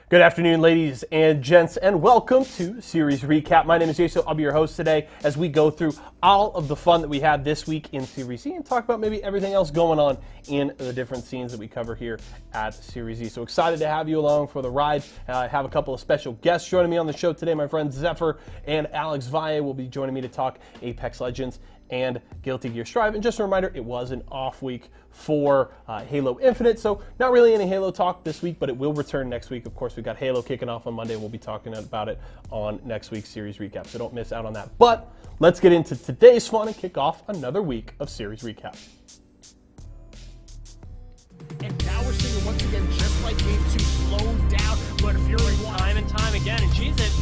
Good afternoon, ladies and gents, and welcome to Series Recap. My name is Jason. I'll be your host today as we go through all of the fun that we had this week in Series E and talk about maybe everything else going on in the different scenes that we cover here at Series E. So excited to have you along for the ride. I have a couple of special guests joining me on the show today. My friends Zephyr and Alex Valle will be joining me to talk Apex Legends and Guilty Gear Strive. And just a reminder, it was an off week for Halo Infinite, so not really any Halo talk this week, but it will return next week. Of course, we've got Halo kicking off on Monday. We'll be talking about it on next week's Series Recap, so don't miss out on that. But let's get into today's fun and kick off another week of Series Recap. And now we're seeing once again, just like Game 2, slow down, but Fury time and time again, and cheese it.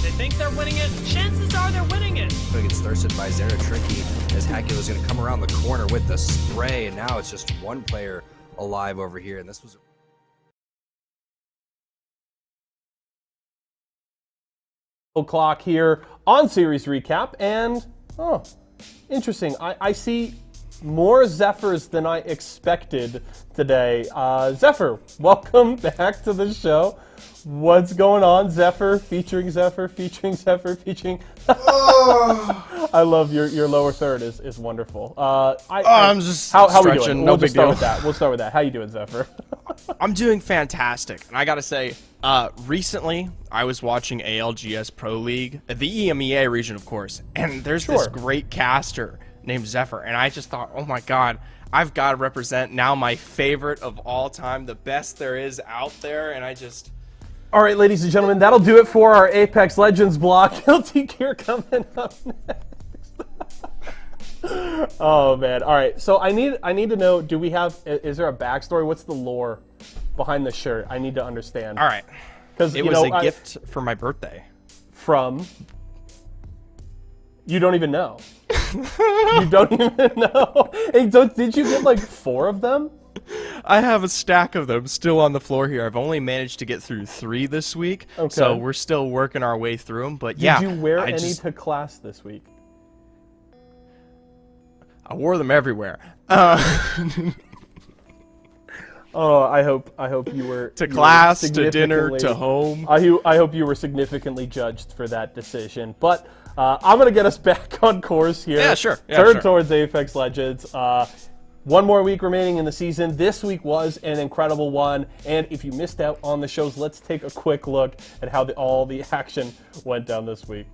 They think they're winning it. Chances are they're winning it. It gets thirsted by Zera Tricky as Hacula's going to come around the corner with the spray, and now it's just one player alive over here. And this was O'clock here on Series Recap, and interesting. I see more Zephyrs than I expected today. Zephyr, welcome back to the show. What's going on? Zephyr featuring Zephyr featuring Zephyr featuring. I love your lower third is wonderful. I'm just how we stretching. doing? No We'll big just start deal. with that. We'll start with that. How you doing, Zephyr? I'm doing fantastic, and I gotta say, recently I was watching ALGS Pro League, the EMEA region, of course, and there's this great caster named Zephyr, and I just thought, oh my god, I've got to represent now my favorite of all time, the best there is out there, and I just. All right, ladies and gentlemen, that'll do it for our Apex Legends block. Guilty Gear coming up next. Oh man! All right, so I need to know. Do we have? Is there a backstory? What's the lore behind the shirt? I need to understand. All right, because it was a gift for my birthday. From. You don't even know. You don't even know. Hey, did you get like 4 of them? I have a stack of them still on the floor here. I've only managed to get through 3 this week, so we're still working our way through them. But yeah, did you wear any to class this week? I wore them everywhere. Oh, I hope you were to class, to dinner, to home. I hope you were significantly judged for that decision. But I'm gonna get us back on course here. Yeah, sure. Turn towards Apex Legends. One more week remaining in the season. This week was an incredible one, and if you missed out on the shows, let's take a quick look at how all the action went down this week.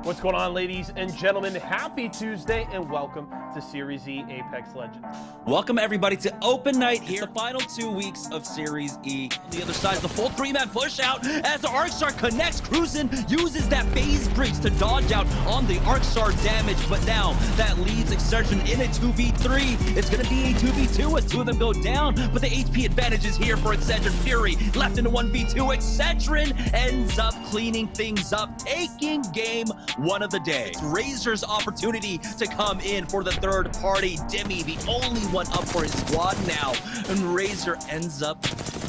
What's going on, ladies and gentlemen? Happy Tuesday, and welcome to Series E Apex Legends. Welcome, everybody, to Open Night here. The final 2 weeks of Series E. The other side is the full 3-man push out as the Arcstar connects. Cruisin uses that phase bridge to dodge out on the Arcstar damage, but now that leads Exertion in a 2v3. It's going to be a 2v2 as 2 of them go down, but the HP advantage is here for Exertion. Fury left in a 1v2. Exertion ends up cleaning things up, taking game 1 of the day. It's Razor's opportunity to come in for the third party. Demi, the only one up for his squad now. And Razor ends up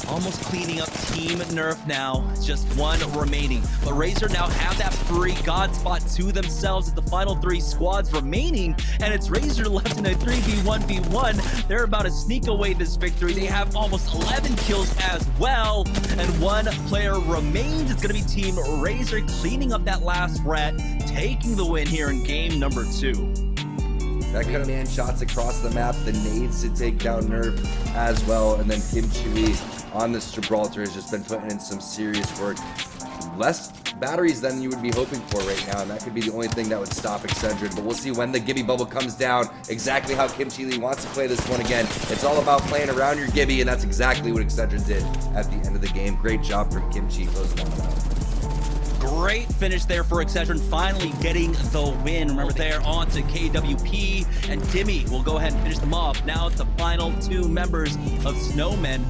almost cleaning up Team Nerf now. Just 1 remaining. But Razor now have that free God spot to themselves at the final 3 squads remaining. And it's Razor left in a 3v1v1. They're about to sneak away this victory. They have almost 11 kills as well. And 1 player remains. It's going to be Team Razor cleaning up that last rat, taking the win here in game number 2. that kind of man shots across the map, the nades to take down Nerf as well, and then Kim Chewy on this Gibraltar has just been putting in some serious work. Less batteries than you would be hoping for right now, and that could be the only thing that would stop Excedrin. But we'll see when the Gibby bubble comes down exactly how Kim Chi Lee wants to play this one again. It's all about playing around your Gibby, and that's exactly what Excedrin did at the end of the game. Great job from Kim Chi closing that out. Great finish there for Excedrin, finally getting the win. Remember, they're on to KWP, and Timmy will go ahead and finish them off. Now it's the final 2 members of Snowmen.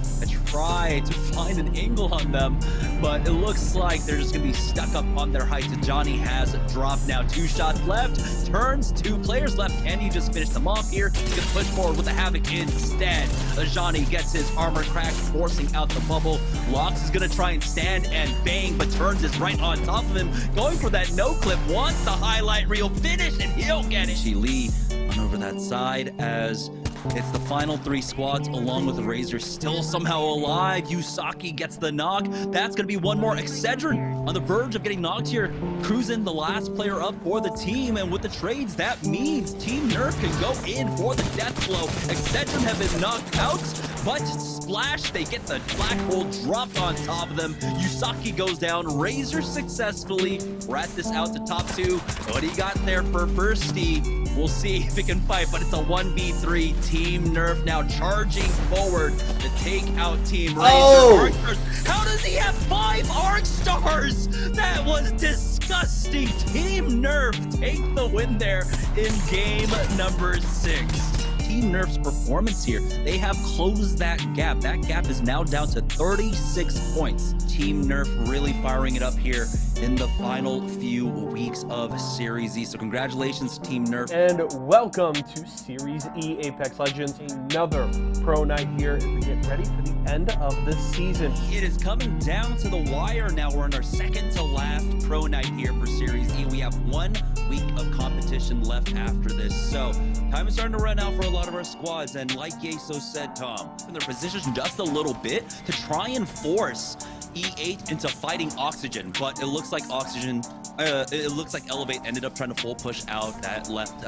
try to find an angle on them, but it looks like they're just going to be stuck up on their heights. Johnny has dropped now. 2 shots left, turns, 2 players left. Can he just finish them off here? He can push forward with the Havoc instead. Johnny gets his armor cracked, forcing out the bubble. Lox is going to try and stand and bang, but turns is right on top of him, going for that no clip. Wants the highlight reel finish, and he'll get it. Lee on over that side as it's the final 3 squads along with the Razor still somehow alive. Yusaki gets the knock. That's going to be one more. Excedrin on the verge of getting knocked here. Cruising the last player up for the team, and with the trades, that means Team Nerf can go in for the death blow. Excedrin have been knocked out, but Splash, they get the black hole dropped on top of them. Yusaki goes down. Razor successfully rat this out to top 2. What he got there for Bursty, we'll see if it can fight, but it's a 1v3. Team Nerf now charging forward to take out Team Razor. Oh! How does he have 5 Arc Stars? That was disgusting. Team Nerf take the win there in game number 6. Team Nerf's performance here, they have closed that gap. That gap is now down to 36 points. Team Nerf really firing it up here in the final few weeks of Series E. So congratulations, Team Nerf. And welcome to Series E Apex Legends, another pro night here as we get ready for the end of the season. It is coming down to the wire now. We're in our second to last pro night here for Series E. We have 1 week of competition left after this. So time is starting to run out for a lot of our squads. And like Yeso said, Tom, in their positions just a little bit to try and force E8 into fighting Oxygen, but it looks like Elevate ended up trying to full push out. That left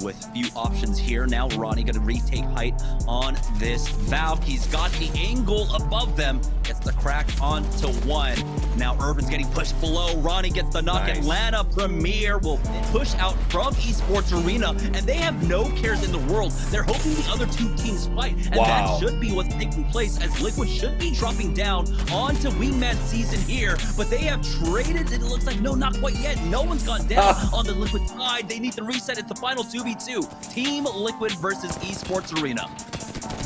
with few options here. Now Ronnie gonna retake height on this Valve. He's got the angle above them, gets the crack onto 1. Now Urban's getting pushed below. Ronnie gets the knock, and Lana Premier will push out from Esports Arena, and they have no cares in the world. They're hoping the other 2 teams fight, and that should be what's taking place, as Liquid should be dropping down onto Wingman season here, but they have traded. It looks like no, not quite yet. No one's gone down on the Liquid side. They need to reset. It's the final 2v2. Team Liquid versus Esports Arena.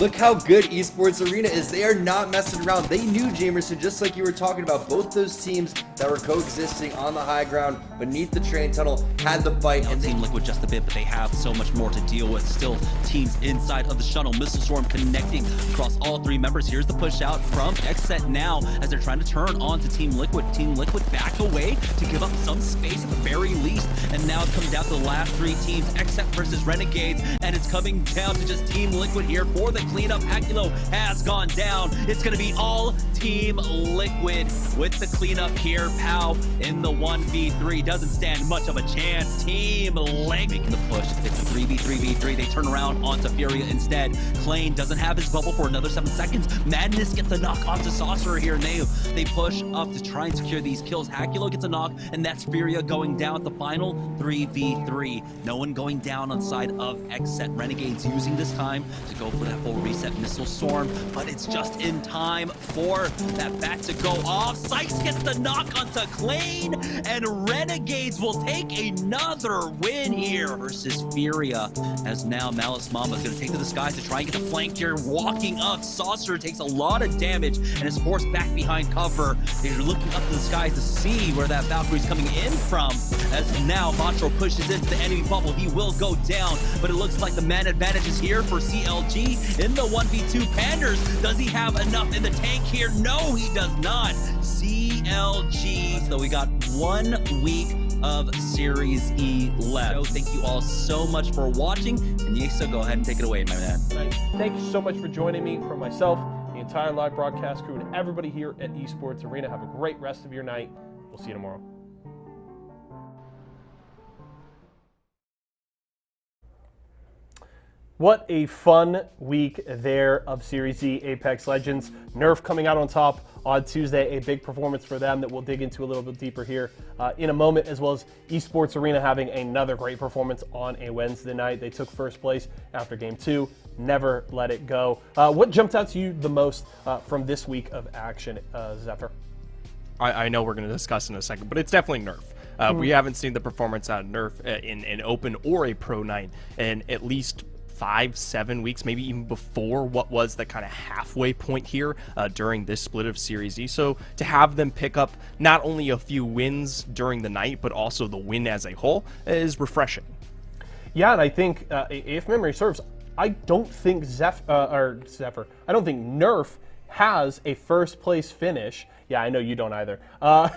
Look how good Esports Arena is. They are not messing around. They knew Jamerson, just like you were talking about. Both those teams that were coexisting on the high ground beneath the train tunnel had the fight. And Team Liquid just a bit, but they have so much more to deal with. Still teams inside of the shuttle. Missile Storm connecting across all 3 members. Here's the push out from Xset now as they're trying to turn on to Team Liquid. Team Liquid back away to give up some space at the very least. And now it comes down to the last 3 teams, Xset versus Renegades. And it's coming down to just Team Liquid here for the cleanup. Hakulo has gone down. It's going to be all Team Liquid with the cleanup here. Pow in the 1v3 doesn't stand much of a chance. Team Liquid making the push. It's a 3v3v3. They turn around onto Furia instead. Klain doesn't have his bubble for another 7 seconds. Madness gets a knock onto Saucer here. They push up to try and secure these kills. Hakulo gets a knock, and that's Furia going down at the final 3v3. No one going down on side of Xset. Renegades using this time to go for that full reset Missile Storm, but it's just in time for that bat to go off. Sykes gets the knock onto Klain, and Renegades will take another win here versus Furia, as now Malice Mamba is going to take to the skies to try and get the flank here. Walking up, Saucer takes a lot of damage and is forced back behind cover. They're looking up to the skies to see where that Valkyrie's coming in from, as now Macho pushes into the enemy bubble. He will go down, but it looks like the man advantage is here for CLG in the 1v2. Panders, does he have enough in the tank here? No, he does not. CLG. So we got 1 week of Series E left. So thank you all so much for watching, and Yeso, go ahead and take it away, my man. Thank you so much for joining me. For myself, the entire live broadcast crew, and everybody here at Esports Arena, have a great rest of your night. We'll see you tomorrow. What a fun week there of Series E Apex Legends. Nerf coming out on top on Tuesday, a big performance for them that we'll dig into a little bit deeper here in a moment, as well as Esports Arena having another great performance on a Wednesday night. They took first place after game 2, never let it go. What jumped out to you the most from this week of action, Zephyr? I know we're going to discuss in a second, but it's definitely Nerf. We haven't seen the performance out of Nerf in an open or a pro night in at least 5-7 weeks, maybe even before what was the kind of halfway point here during this split of Series E. So to have them pick up not only a few wins during the night, but also the win as a whole is refreshing. Yeah, and I think if memory serves, I don't think I don't think Nerf has a first place finish. Yeah, I know you don't either. I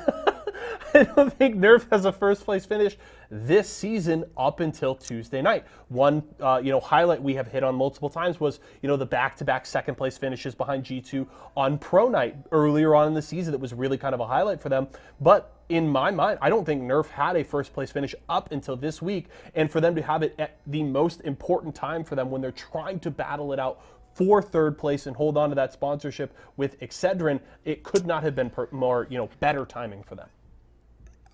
don't think Nerf has a first place finish this season up until Tuesday night. One highlight we have hit on multiple times was the back-to-back second place finishes behind G2 on Pro Night earlier on in the season. That was really kind of a highlight for them. But in my mind, I don't think Nerf had a first place finish up until this week, and for them to have it at the most important time for them when they're trying to battle it out for third place and hold on to that sponsorship with Excedrin, it could not have been more better timing for them.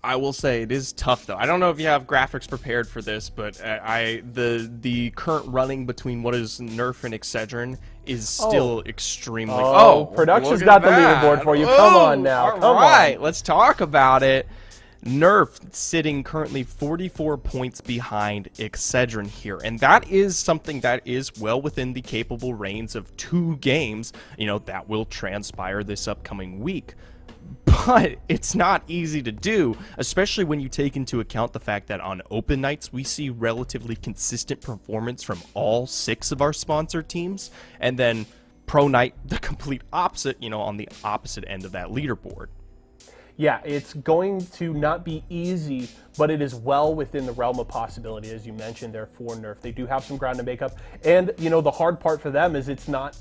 I will say it is tough though. I don't know if you have graphics prepared for this, but the current running between what is Nerf and Excedrin is still extremely. Production's got the leaderboard for you. Come on now. Come on. Let's talk about it. Nerf sitting currently 44 points behind Excedrin here, and that is something that is well within the capable range of 2 games, that will transpire this upcoming week. But it's not easy to do, especially when you take into account the fact that on open nights, we see relatively consistent performance from all 6 of our sponsor teams, and then Pro Night, the complete opposite, on the opposite end of that leaderboard. Yeah, it's going to not be easy, but it is well within the realm of possibility, as you mentioned there, for Nerf. They do have some ground to make up, and the hard part for them is it's not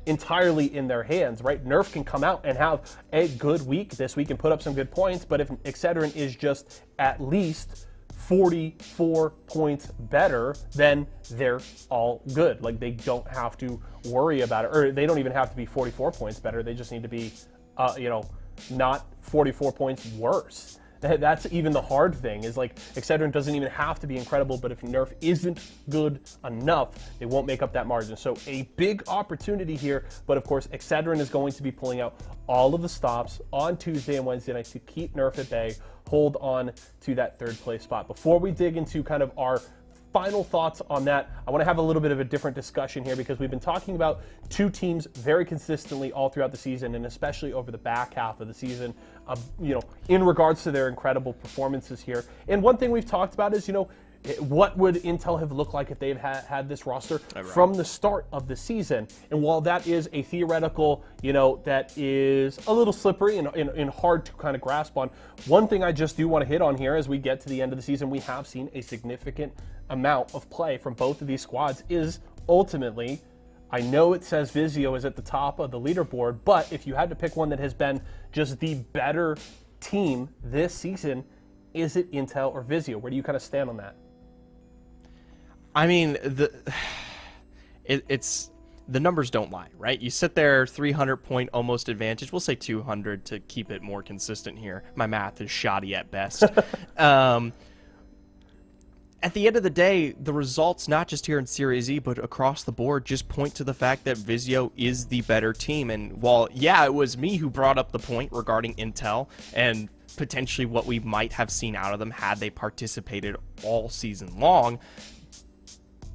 entirely in their hands, right? Nerf can come out and have a good week this week and put up some good points, but if Excedrin is just at least 44 points better, then they're all good. Like, they don't have to worry about it, or they don't even have to be 44 points better. They just need to be, not 44 points worse. That's even the hard thing, is like Excedrin doesn't even have to be incredible, but if Nerf isn't good enough, they won't make up that margin. So a big opportunity here, but of course Excedrin is going to be pulling out all of the stops on Tuesday and Wednesday nights to keep Nerf at bay, hold on to that third place spot. Before we dig into kind of our final thoughts on that, I want to have a little bit of a different discussion here, because we've been talking about 2 teams very consistently all throughout the season, and especially over the back half of the season, in regards to their incredible performances here. And one thing we've talked about is, what would Intel have looked like if they've had this roster from the start of the season? And while that is a theoretical, that is a little slippery and hard to kind of grasp on, one thing I just do want to hit on here as we get to the end of the season, we have seen a significant amount of play from both of these squads. Is ultimately, I know it says Vizio is at the top of the leaderboard, but if you had to pick one that has been just the better team this season, is it Intel or Vizio? Where do you kind of stand on that? I mean, it's the numbers don't lie, right? You sit there, 300-point almost advantage. We'll say 200 to keep it more consistent here. My math is shoddy at best. At the end of the day, the results, not just here in Series E, but across the board, just point to the fact that Vizio is the better team. And while, yeah, it was me who brought up the point regarding Intel and potentially what we might have seen out of them had they participated all season long,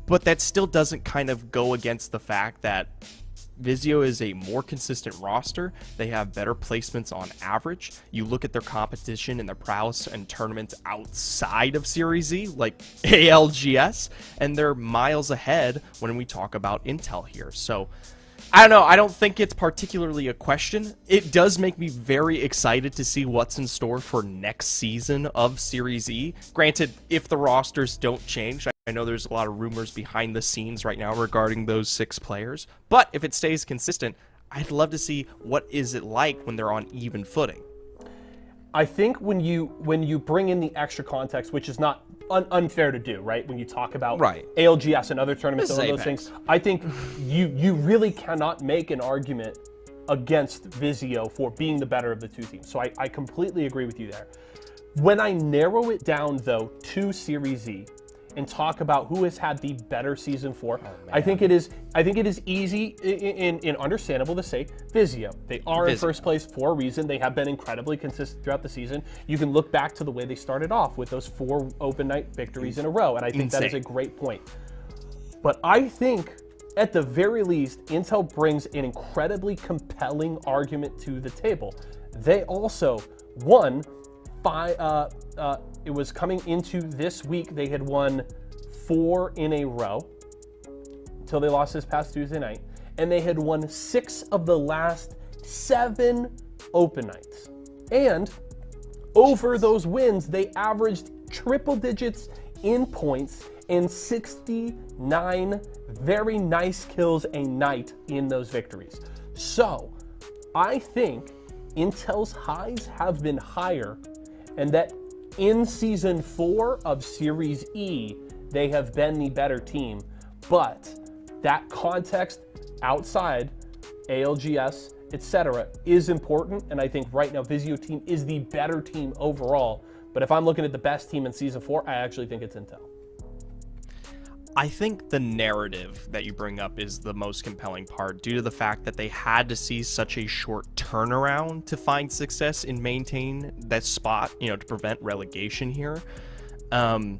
but that still doesn't kind of go against the fact that Vizio is a more consistent roster. They have better placements on average. You look at their competition and their prowess and tournaments outside of Series E, like ALGS, and they're miles ahead when we talk about Intel here. So I don't know. I don't think it's particularly a question. It does make me very excited to see what's in store for next season of Series E. Granted, if the rosters don't change, I know there's a lot of rumors behind the scenes right now regarding those 6 players, but if it stays consistent, I'd love to see what is it like when they're on even footing. I think when you bring in the extra context, which is not unfair to do, right? When you talk about ALGS and other tournaments and all those things, I think you really cannot make an argument against Vizio for being the better of the 2 teams. So I completely agree with you there. When I narrow it down, though, to Series E, and talk about who has had the better season for, I think it is easy and understandable to say Vizio. They are in first place for a reason. They have been incredibly consistent throughout the season. You can look back to the way they started off with those 4 open night victories in a row, and I think that is a great point. But I think, at the very least, Intel brings an incredibly compelling argument to the table. They also won it was coming into this week, they had won 4 in a row until they lost this past Tuesday night. And they had won 6 of the last 7 open nights. And over those wins, they averaged triple digits in points and 69 very nice kills a night in those victories. So I think Intel's highs have been higher, and that in Season 4 of Series E, they have been the better team. But that context outside, ALGS, etc., is important, and I think right now Vizio team is the better team overall. But if I'm looking at the best team in Season 4, I actually think it's Intel. I think the narrative that you bring up is the most compelling part due to the fact that they had to see such a short turnaround to find success and maintain that spot, to prevent relegation here. God,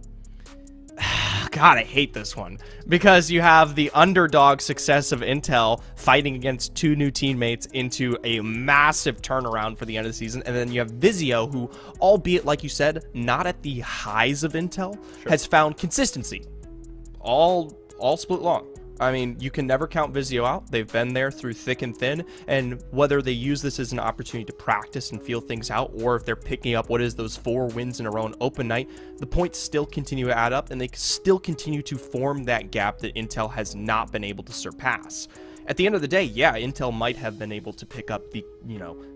I hate this one because you have the underdog success of Intel fighting against 2 new teammates into a massive turnaround for the end of the season. And then you have Vizio, who, albeit, like you said, not at the highs of Intel, has found consistency. All split long. I mean, you can never count Vizio out. They've been there through thick and thin, and whether they use this as an opportunity to practice and feel things out, or if they're picking up what is those 4 wins in a row on open night, the points still continue to add up, and they still continue to form that gap that Intel has not been able to surpass. At the end of the day, yeah, Intel might have been able to pick up the,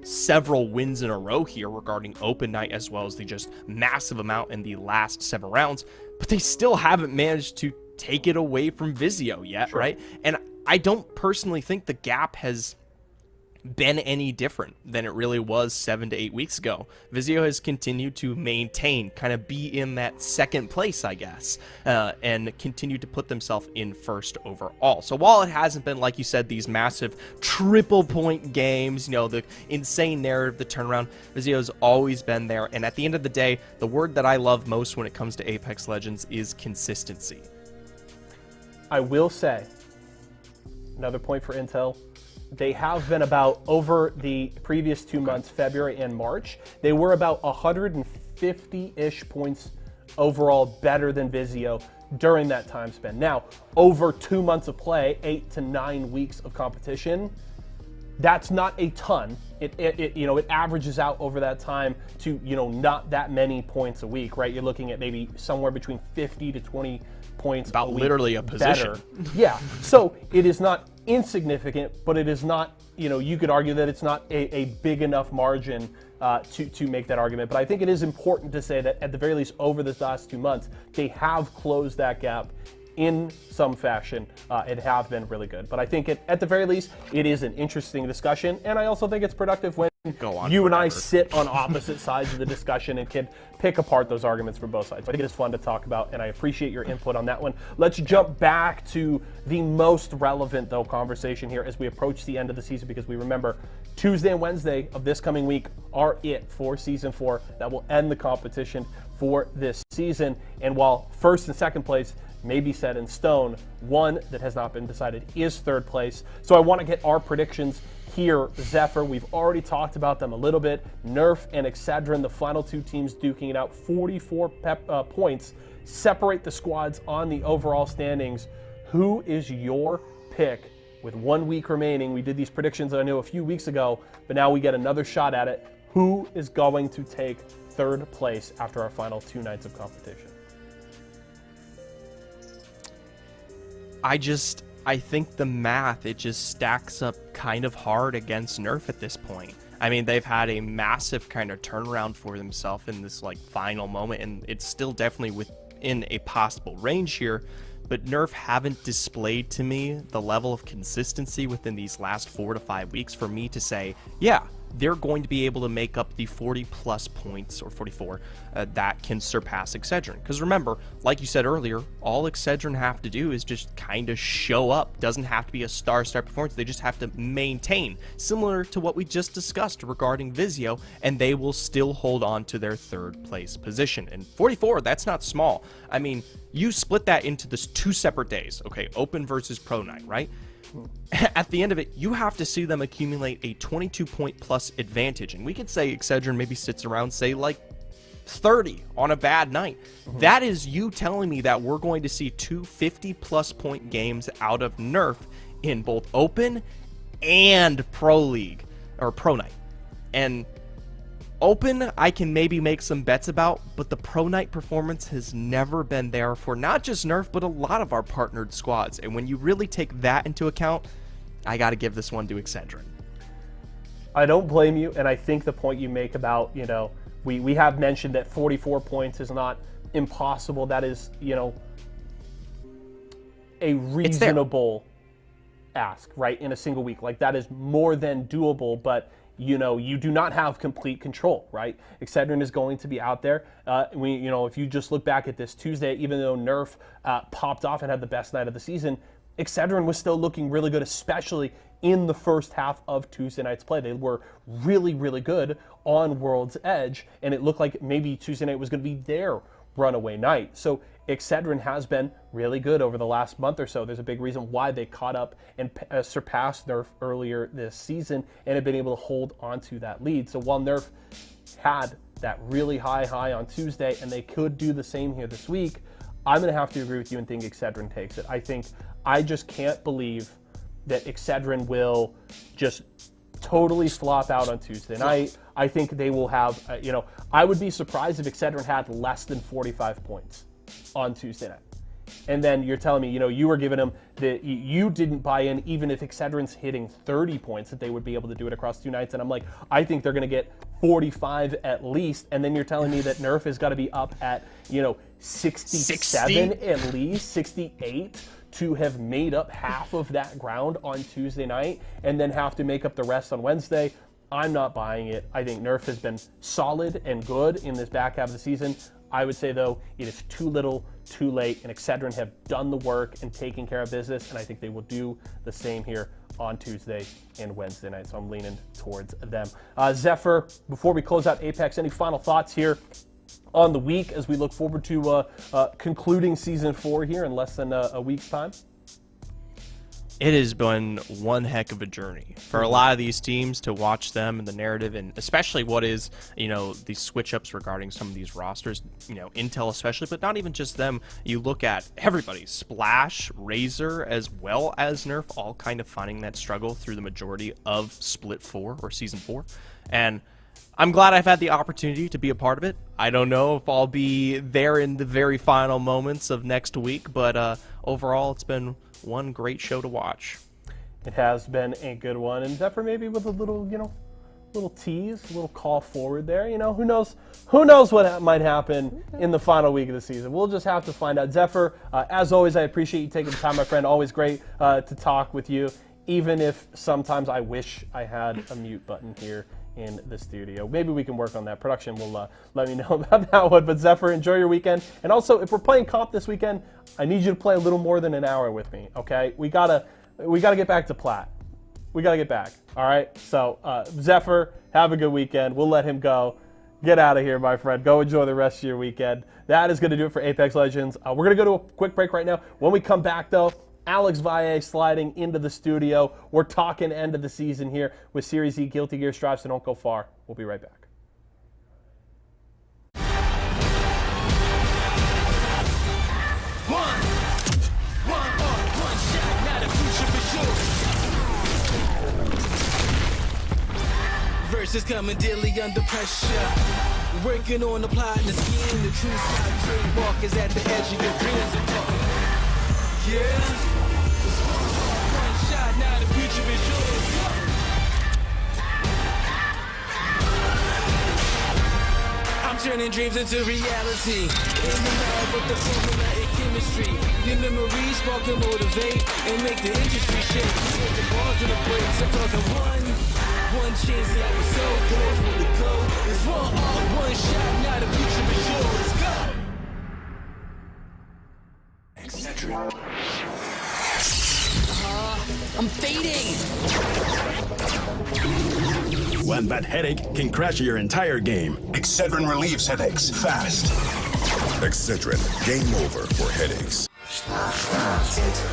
several wins in a row here regarding open night, as well as the just massive amount in the last 7 rounds, but they still haven't managed to take it away from Vizio yet, right? And I don't personally think the gap has been any different than it really was 7 to 8 weeks ago. Vizio has continued to maintain, kind of be in that second place, I guess, and continue to put themselves in first overall. So while it hasn't been, like you said, these massive triple point games, the insane narrative, the turnaround, Vizio's always been there. And at the end of the day, the word that I love most when it comes to Apex Legends is consistency. I will say, another point for Intel, they have been about, over the previous 2 months, February and March, they were about 150-ish points overall better than Vizio during that time span. Now, over 2 months of play, 8 to 9 weeks of competition, that's not a ton. It averages out over that time to, not that many points a week, right? You're looking at maybe somewhere between 50 to 20 points about literally a position. Better. Yeah, so it is not insignificant, but it is not, you could argue that it's not a big enough margin to make that argument. But I think it is important to say that at the very least over the last 2 months, they have closed that gap in some fashion. It have been really good. But I think at the very least, it is an interesting discussion. And I also think it's productive when you and I sit on opposite sides of the discussion and can pick apart those arguments from both sides. I think it is fun to talk about, and I appreciate your input on that one. Let's jump back to the most relevant, though, conversation here as we approach the end of the season, because we remember Tuesday and Wednesday of this coming week are it for Season 4. That will end the competition for this season. And while first and second place may be set in stone, one that has not been decided is third place. So I want to get our predictions here. Zephyr, we've already talked about them a little bit. Nerf and Excedrin, the final 2 teams duking it out. 44 points separate the squads on the overall standings. Who is your pick with 1 week remaining? We did these predictions, I know, a few weeks ago, but now we get another shot at it. Who is going to take third place after our final 2 nights of competition? I think the math, it just stacks up kind of hard against Nerf at this point. I mean, they've had a massive kind of turnaround for themselves in this final moment, and it's still definitely within a possible range here, but Nerf haven't displayed to me the level of consistency within these last 4 to 5 weeks for me to say, yeah, they're going to be able to make up the 40-plus points, or 44, that can surpass Excedrin. Because remember, like you said earlier, all Excedrin have to do is just kind of show up. Doesn't have to be a star performance. They just have to maintain, similar to what we just discussed regarding Vizio, and they will still hold on to their third-place position. And 44, that's not small. I mean, you split that into this 2 separate days, okay? Open versus Pro Night, right? At the end of it, you have to see them accumulate a 22-point plus advantage. And we could say Excedrin maybe sits around, say, like 30 on a bad night. That is you telling me that we're going to see 2 50-plus point games out of Nerf in both Open and Pro League, or Pro Night. And Open, I can maybe make some bets about, but the Pro Night performance has never been there for not just Nerf, but a lot of our partnered squads. And when you really take that into account, I got to give this one to Excedrin. I don't blame you, and I think the point you make about, you know, we have mentioned that 44 points is not impossible. That is, you know, a reasonable ask, right, in a single week. Like, that is more than doable, but you know, you do not have complete control, right? Excedrin is going to be out there. You know, if you just look back at this Tuesday, even though Nerf popped off and had the best night of the season, Excedrin was still looking really good, especially in the first half of Tuesday night's play. They were really, really good on World's Edge, and it looked like maybe Tuesday night was going to be their runaway night. So Excedrin has been really good over the last month or so. There's a big reason why they caught up and surpassed Nerf earlier this season and have been able to hold onto that lead. So while Nerf had that really high on Tuesday and they could do the same here this week, I'm going to have to agree with you and think Excedrin takes it. I just can't believe that Excedrin will just totally flop out on Tuesday night. I think they will have, you know, I would be surprised if Excedrin had less than 45 points on Tuesday night. And then you're telling me, you know, you were giving them that you didn't buy in, even if Excedrin's hitting 30 points, that they would be able to do it across 2 nights. And I'm like, I think they're going to get 45 at least. And then you're telling me that Nerf has got to be up at, you know, 67 at least, 68 to have made up half of that ground on Tuesday night and then have to make up the rest on Wednesday. I'm not buying it. I think Nerf has been solid and good in this back half of the season. I would say, though, it is too little, too late, and Excedrin have done the work and taken care of business, and I think they will do the same here on Tuesday and Wednesday night, so I'm leaning towards them. Zephyr, before we close out Apex, any final thoughts here on the week as we look forward to concluding Season 4 here in less than a week's time? It has been one heck of a journey for a lot of these teams to watch them and the narrative, and especially what is, you know, the switch ups regarding some of these rosters, you know, Intel especially, but not even just them. You look at everybody, Splash, Razer, as well as Nerf, all kind of finding that struggle through the majority of Split 4 or Season 4. And I'm glad I've had the opportunity to be a part of it. I don't know if I'll be there in the very final moments of next week, but overall, it's been one great show to watch. It has been a good one, and Zephyr maybe with a little, you know, little tease, a little call forward there. You know, who knows what might happen in the final week of the season. We'll just have to find out. Zephyr, as always, I appreciate you taking the time, my friend. Always great to talk with you, even if sometimes I wish I had a mute button here in the studio. Maybe we can work on that. Production will let me know about that one. But Zephyr, enjoy your weekend. And also, if we're playing comp this weekend, I need you to play a little more than an hour with me, okay? We gotta get back to plat. We gotta get back, all right? So, Zephyr, have a good weekend. We'll let him go. Get out of here, my friend. Go enjoy the rest of your weekend. That is going to do it for Apex Legends. We're going to go to a quick break right now. When we come back, though, Alex Valle sliding into the studio. We're talking end of the season here with Series E Guilty Gear Strive, so don't go far. We'll be right back. Versus coming daily under pressure. Working on the plot and the scheme. The true sky trademark is at the edge of your dreams. I'm talking, yeah. One shot, now the future is yours. I'm turning dreams into reality. In the lab with the formula and chemistry. Your memories spark and motivate and make the industry shake. Put the bars in the brakes. I'm talking one one chance, that was so close for the code. It's one shot, not a future for sure. Let's go. I'm fading. One bad headache can crash your entire game. Excedrin relieves headaches fast. Excedrin, game over for headaches. It's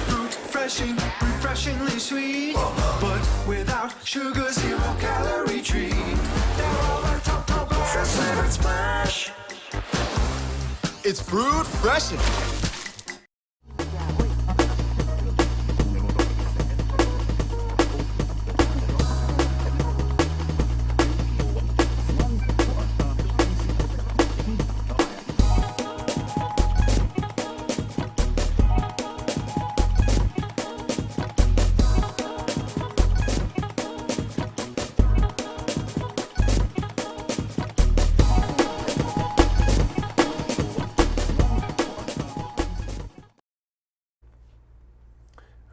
refreshing, refreshingly sweet, but without sugar, 0 calorie treat. They're all our top flavored smash. It's fruit freshen.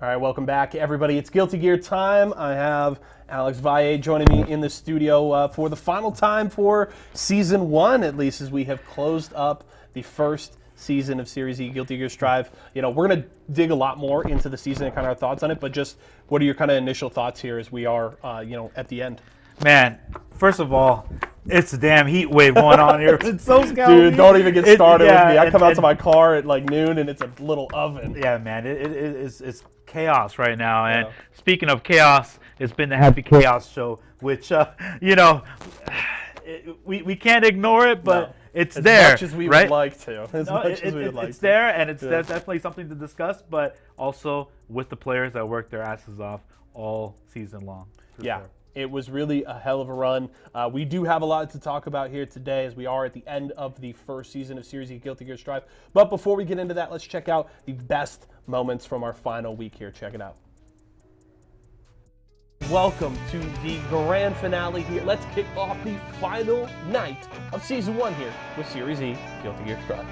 All right, welcome back, everybody. It's Guilty Gear time. I have Alex Valle joining me in the studio for the final time for Season 1, at least, as we have closed up the first season of Series E Guilty Gear Strive. You know, we're going to dig a lot more into the season and kind of our thoughts on it, but just what are your kind of initial thoughts here as we are, you know, at the end? Man, first of all, it's a damn heat wave going on here. It's so scary. Dude, don't even get started with me. I come out to my car at like noon and it's a little oven. Yeah, man, it's chaos right now. And speaking of chaos, it's been the Happy Chaos Show, which, you know, we can't ignore it, but it's there. As much as we would like to. It's there, and it's definitely something to discuss, but also with the players that work their asses off all season long. Yeah. Sure. It was really a hell of a run. We do have a lot to talk about here today as we are at the end of the first season of Series E Guilty Gear Strive. But before we get into that, let's check out the best moments from our final week here. Check it out. Welcome to the grand finale here. Let's kick off the final night of Season 1 here with Series E Guilty Gear Strive.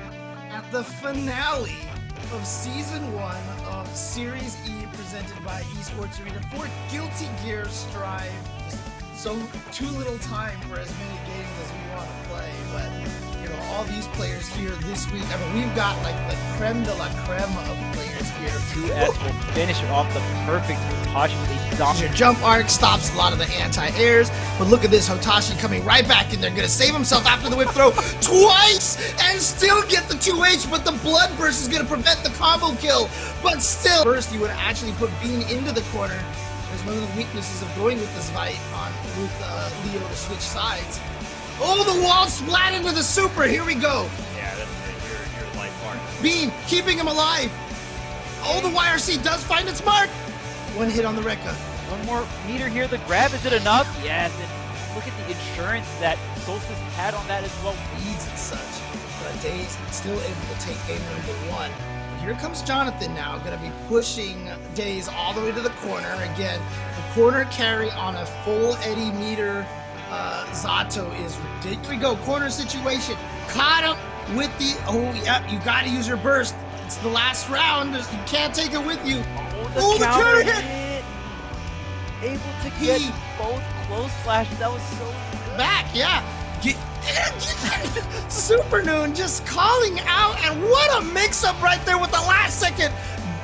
At the finale of Season 1 of Series E presented by Esports Arena for Guilty Gear Strive. So too little time for as many games as we want to play, but you know, all these players here this week, I mean, we've got like the creme de la creme of players here. 2S will finish off the perfect Hotashi with a dominant. Your jump arc stops a lot of the anti-airs, but look at this, Hotashi coming right back in there, gonna save himself after the whip throw twice and still get the 2H, but the blood burst is gonna prevent the combo kill. But still, first you would actually put Bean into the corner. There's one of the weaknesses of going with this fight on with Leo to switch sides. Oh, the wall splat into the super. Here we go. Yeah, that's your life mark. Bean keeping him alive. Oh, the YRC does find its mark. One hit on the Rekka. One more meter here. The grab, is it enough? Yes, and look at the insurance that Solstice had on that as well. Leads and such. But Days still able to take game number 1. Here comes Jonathan now, going to be pushing Days all the way to the corner. Again, the corner carry on a full Eddie meter Zato is ridiculous. Here we go, corner situation. Caught him with the, oh yeah, you got to use your burst. It's the last round, you can't take it with you. Oh, the counter hit! Able to get both close flashes, that was so good. Back, yeah. Super Noon just calling out, and what a mix-up right there with the last second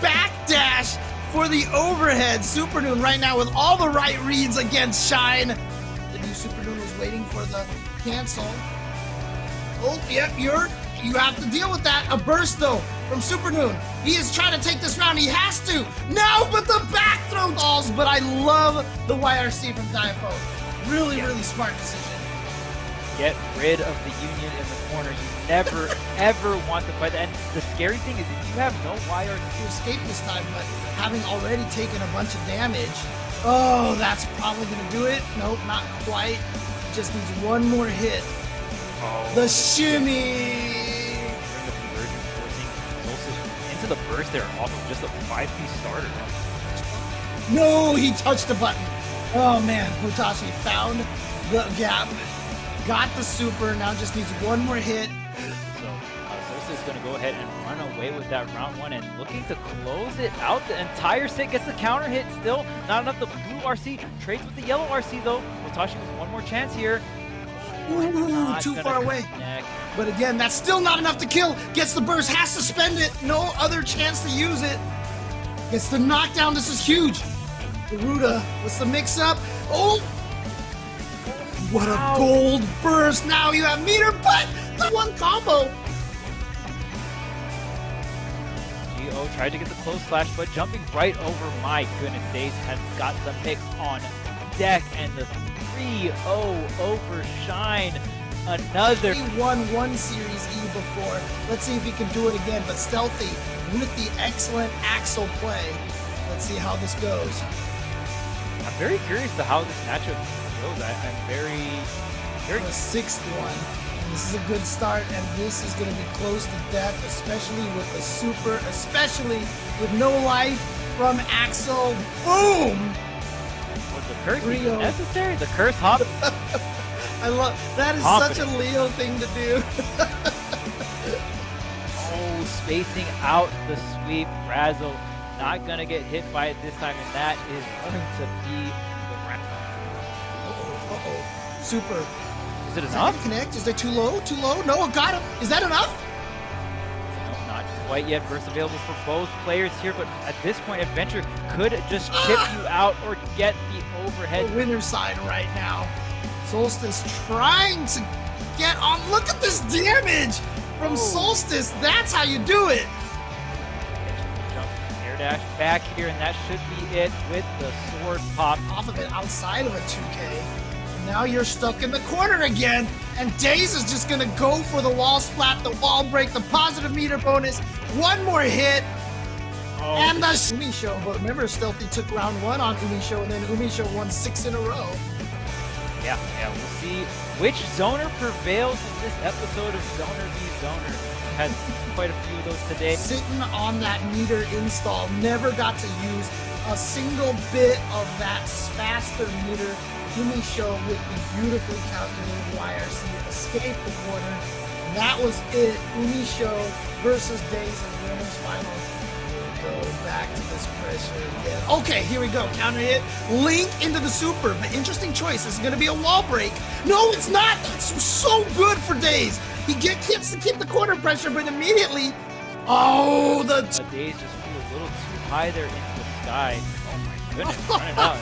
backdash for the overhead. Super Noon right now with all the right reads against Shine. The new Super Noon was waiting for the cancel. Oh, yep, you have to deal with that. A burst though from Super Noon. He is trying to take this round. He has to. No, but the back throw falls. But I love the YRC from Diapo. Really, really smart decision. Get rid of the Union in the corner. You never, ever want to fight that. And the scary thing is if you have no wire to escape this time, but having already taken a bunch of damage, oh, that's probably going to do it. Nope, not quite. Just needs one more hit. Oh, the shimmy. Bring the conversion, forcing Solstice into the burst there off of just a 5-piece starter. No, he touched the button. Oh man, Hotashi found the gap. Got the super, now just needs one more hit. So, Solstice going to go ahead and run away with that round 1 and looking to close it out. The entire set gets the counter hit still. Not enough. The blue RC trades with the yellow RC though. Watashi with one more chance here. Ooh, too far away. Connect. But again, that's still not enough to kill. Gets the burst, has to spend it. No other chance to use it. Gets the knockdown. This is huge. Garuda, what's the mix-up? Oh! What a gold burst. Now you have meter, but the one combo. Gio tried to get the close slash, but jumping right over. My goodness, Daze has got the mix on deck, and the 3-0 over Shine. Another. He won one Series E before. Let's see if he can do it again. But Stealthy with the excellent Axel play. Let's see how this goes. I'm very curious to how this matchup goes. I'm very. The sixth one. This is a good start, and this is going to be close to death, especially with the super, especially with no life from Axel. Boom! Was the curse even necessary? The curse hop? I love that. Is such a Leo thing to do. Oh, spacing out the sweep. Razzle not going to get hit by it this time, and that is going to be the round. Uh-oh. Super. Is it enough? Connect? Is it too low? Too low? No, got him. Is that enough? No, not quite yet. Burst available for both players here, but at this point, Adventure could just chip you out or get the overhead. The winner's side right now. Solstice trying to get on. Look at this damage from Solstice. That's how you do it. Jump, air dash back here, and that should be it with the sword pop. Off of it outside of a 2K. Now you're stuck in the corner again, and Daze is just gonna go for the wall splat, the wall break, the positive meter bonus, one more hit, and the Umisho. But remember, Stealthy took round 1 on Umisho, and then Umisho won 6 in a row. Yeah, we'll see which zoner prevails in this episode of Zoner v Zoner. Had quite a few of those today. Sitting on that meter install, never got to use a single bit of that faster meter. Umisho with the beautifully calculated YRC escaped the corner. And that was it. Umisho versus Daze in winners finals. We'll go back to this pressure again. Okay, here we go. Counter hit. Link into the super. But interesting choice. This is going to be a wall break. No, it's not. That's so good for Daze. He gets to keep the corner pressure, but immediately, the Daze just flew a little too high there into the sky. Oh my goodness, running out.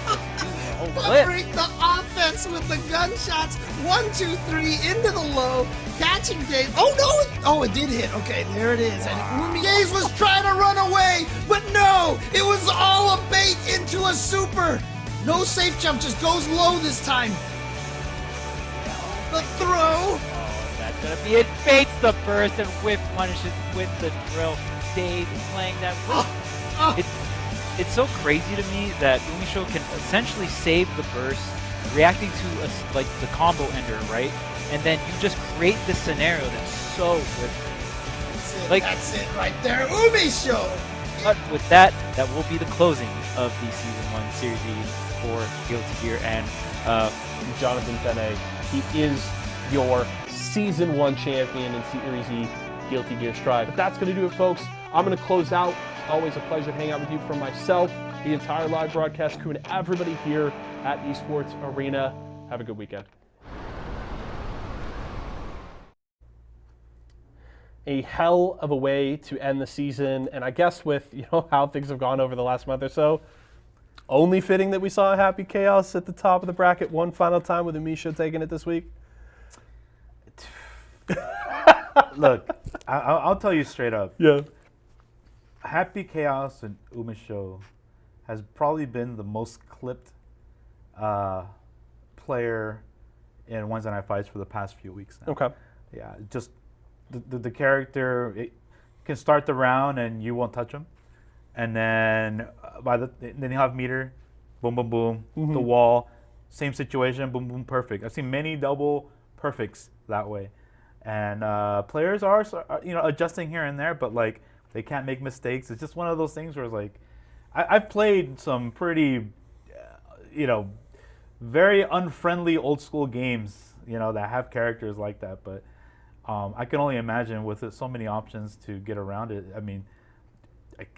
Covering the offense with the gunshots. 1, 2, 3 into the low, catching Daze. It did hit. Okay, there it is. And Daze was trying to run away, but no, it was all a bait into a super. No safe jump, just goes low this time. The throw. That's gonna be it. Baits the burst and whip punishes with the drill. Daze playing that. It's so crazy to me that Umisho can essentially save the burst, reacting to like the combo ender, right? And then you just create this scenario that's so good. That's it right there, Umisho! But with that, that will be the closing of the Season 1 Series E for Guilty Gear and Jonathan Tene. He is your Season 1 champion in Series E Guilty Gear Strive. But that's going to do it, folks. I'm going to close out. Always a pleasure to hang out with you from myself, the entire live broadcast crew, and everybody here at Esports Arena. Have a good weekend. A hell of a way to end the season, and I guess with how things have gone over the last month or so, only fitting that we saw a Happy Chaos at the top of the bracket one final time with Umisho taking it this week. Look, I'll tell you straight up. Yeah. Happy Chaos and Umisho has probably been the most clipped player in Wednesday Night Fights for the past few weeks now. Okay. Yeah, just the character can start the round and you won't touch him, and then then he'll have meter, boom, boom, boom, the wall, same situation, boom, boom, perfect. I've seen many double perfects that way, and players are adjusting here and there, but like. They can't make mistakes. It's just one of those things where it's like, I've played some pretty, very unfriendly old school games, that have characters like that. But I can only imagine with so many options to get around it. I mean,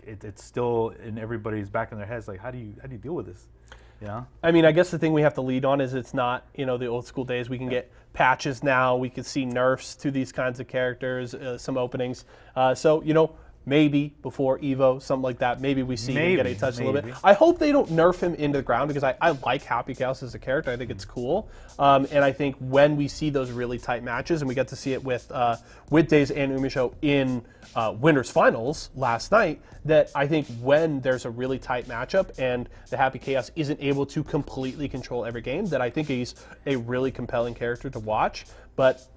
it's still in everybody's back in their heads. Like, how do you deal with this? You know? I mean, I guess the thing we have to lead on is it's not, the old school days. We can get patches now. We could see nerfs to these kinds of characters, some openings. So, maybe before Evo, something like that. Maybe we see him get a touch a little bit. I hope they don't nerf him into the ground because I like Happy Chaos as a character. I think it's cool. And I think when we see those really tight matches, and we get to see it with Days and Umisho in Winners Finals last night, that I think when there's a really tight matchup and the Happy Chaos isn't able to completely control every game, that I think he's a really compelling character to watch. But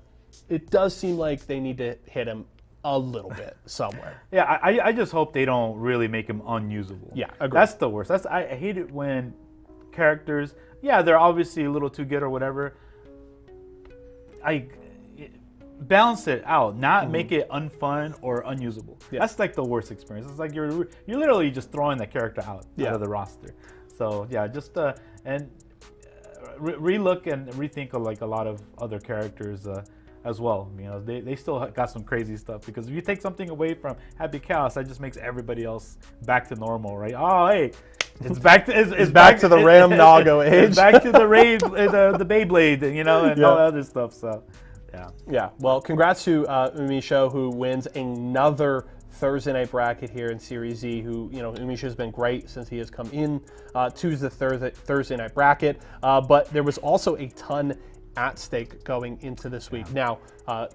it does seem like they need to hit him a little bit somewhere. Yeah, I just hope they don't really make him unusable. Yeah, agreed. That's the worst. I hate it when characters, they're obviously a little too good or whatever. Balance it out, not make it unfun or unusable. Yeah. That's like the worst experience. It's like you're literally just throwing that character out of the roster. So just relook and rethink of like a lot of other characters. As well, they still got some crazy stuff, because if you take something away from Happy Chaos, that just makes everybody else back to normal, right? Oh, hey, it's back to it's back to the Ram Nago age. It's back to the Beyblade, and all that other stuff. So, yeah. Well, congrats to Umisho, who wins another Thursday night bracket here in Series Z. Who Umisho's been great since he has come in to the Thursday night bracket, but there was also a ton at stake going into this week. Now,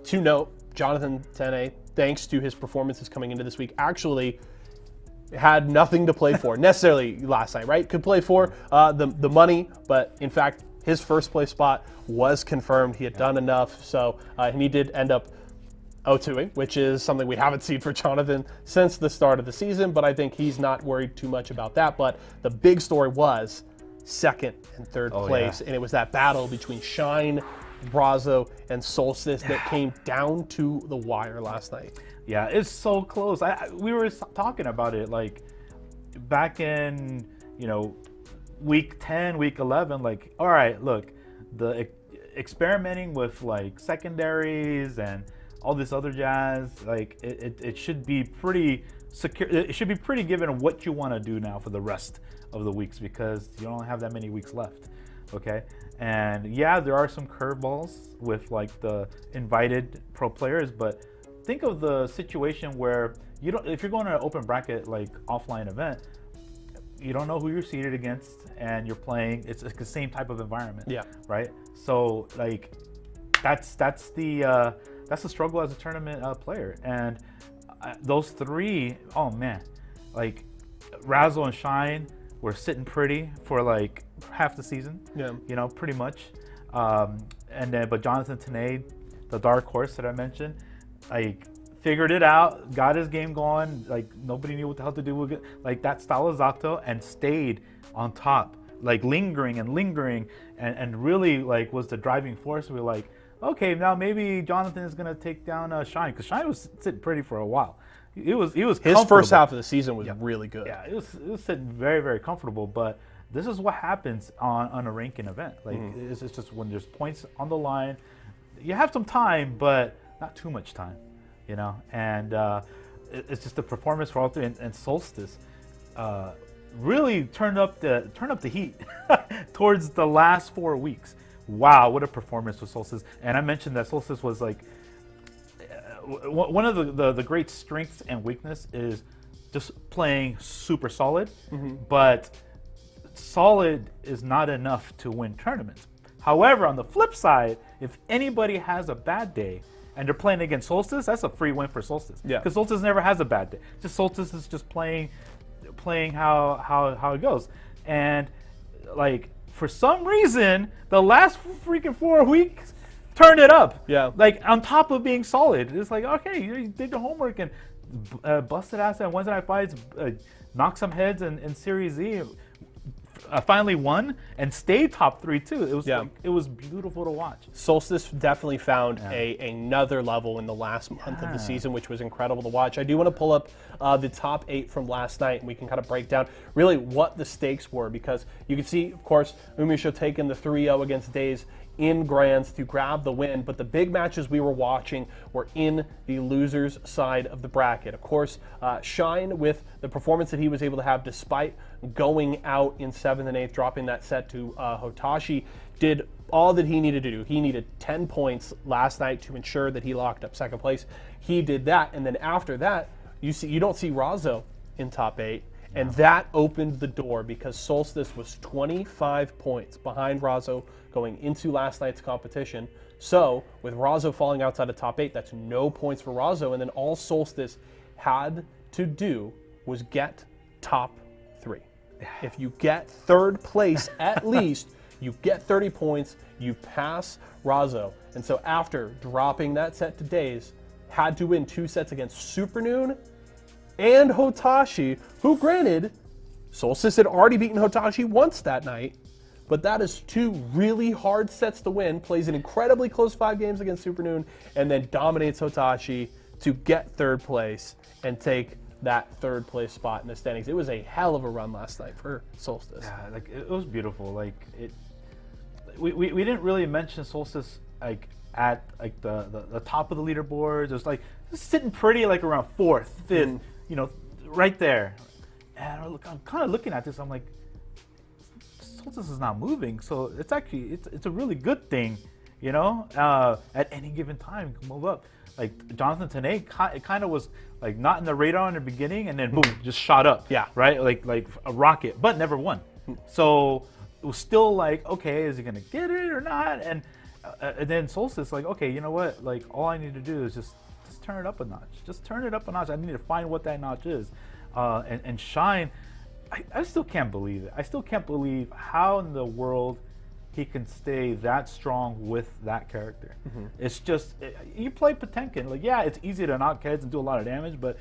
to note, Jonathan Tene, thanks to his performances coming into this week, actually had nothing to play for necessarily last night, right? Could play for the money, but in fact, his first place spot was confirmed. He had done enough, so and he did end up 0-2ing, which is something we haven't seen for Jonathan since the start of the season, but I think he's not worried too much about that. But the big story was second and third place, and it was that battle between Shine, Brazo, and Solstice that came down to the wire last night. Yeah, it's so close. We were talking about it like back in week 10, week 11. Like, all right, look, the experimenting with like secondaries and all this other jazz, like it should be pretty secure. It should be pretty given what you want to do now for the rest of the weeks, because you don't have that many weeks left. Okay, and there are some curveballs with like the invited pro players, but think of the situation where if you're going to an open bracket like offline event, you don't know who you're seated against, and you're playing. It's the same type of environment. Yeah. Right. So like that's the struggle as a tournament player, and those three, oh man, like Razzle and Shine were sitting pretty for like half the season. Yeah. Pretty much. But Jonathan Tene, the dark horse that I mentioned, like figured it out, got his game going. Like nobody knew what the hell to do with it. Like that style of Zato, and stayed on top, like lingering and really like was the driving force. We were like, okay, now maybe Jonathan is gonna take down Shine, because Shine was sitting pretty for a while. He was his first half of the season was really good. Yeah, it was sitting very, very comfortable. But this is what happens on a ranking event. Like it's just when there's points on the line, you have some time, but not too much time, And it's just the performance for all three. And Solstice really turned up the heat towards the last 4 weeks. Wow, what a performance with Solstice! And I mentioned that Solstice was like. One of the great strengths and weakness is just playing super solid, but solid is not enough to win tournaments. However, on the flip side, if anybody has a bad day and they're playing against Solstice, that's a free win for Solstice. Yeah, because Solstice never has a bad day. Just Solstice is just playing how it goes, and like for some reason, the last freaking 4 weeks. Turn it up. Yeah. Like on top of being solid. It's like, okay, you did your homework and busted ass at Wednesday night fights, knocked some heads in Series Z, finally won and stayed top 3 too. It was it was beautiful to watch. Solstice definitely found another level in the last month of the season, which was incredible to watch. I do want to pull up the top 8 from last night, and we can kind of break down really what the stakes were, because you can see, of course, Umisho taking the 3-0 against Days in Grands to grab the win, but the big matches we were watching were in the losers side of the bracket. Of course, Shine, with the performance that he was able to have despite going out in 7th and 8th, dropping that set to Hotashi, did all that he needed to do. He needed 10 points last night to ensure that he locked up 2nd place. He did that, and then after that, you don't see Razo in top 8. And that opened the door because Solstice was 25 points behind Razo going into last night's competition. So with Razo falling outside of top 8, that's no points for Razo. And then all Solstice had to do was get top 3. If you get 3rd place at least, you get 30 points, you pass Razo. And so after dropping that set to Days, had to win 2 sets against Supernoon and Hotashi, who, granted, Solstice had already beaten Hotashi once that night, but that is 2 really hard sets to win, plays an incredibly close 5 games against Supernoon, and then dominates Hotashi to get 3rd place and take that 3rd place spot in the standings. It was a hell of a run last night for Solstice. Yeah, like it was beautiful. Like we didn't really mention Solstice like at like the top of the leaderboards. It was like just sitting pretty like around 4th, 5th. You know, right there. And I'm kind of looking at this. I'm like, Solstice is not moving, so it's actually it's a really good thing, you know. At any given time, you can move up. Like Jonathan Tanay, it kind of was like not in the radar in the beginning, and then boom, just shot up. Yeah, right, like a rocket, but never won. So it was still like, okay, is he gonna get it or not? And then Solstice, like, okay, you know what? Like all I need to do is just turn it up a notch. Just turn it up a notch. I need to find what that notch is. And Shine, I still can't believe it. I still can't believe how in the world he can stay that strong with that character. It's just, you play Potemkin. Like, yeah, it's easy to knock heads and do a lot of damage, but